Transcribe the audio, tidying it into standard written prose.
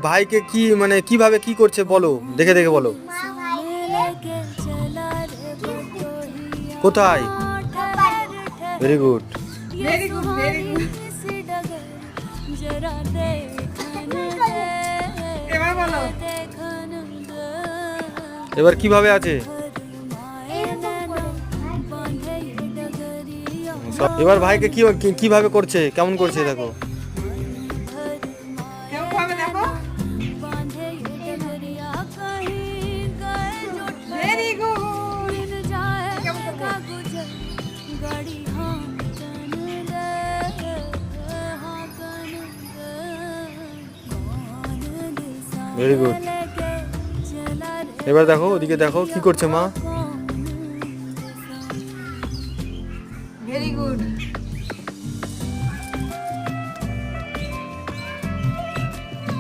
ভাইকে কি মানে কিভাবে কি করছে বলো, দেখে দেখে বলো। মা ভাইকে কোথায়? Very good. Very good, very good. এবার বলো। এবার কিভাবে আছে? এবার ভাইকে কিভাবে করছে, কেমন করছে দেখো। কেমন ভাবে দেখো। Very good. কেমন করবো? Very good. এবার দেখো ওদিকে দেখো কি করছে মা।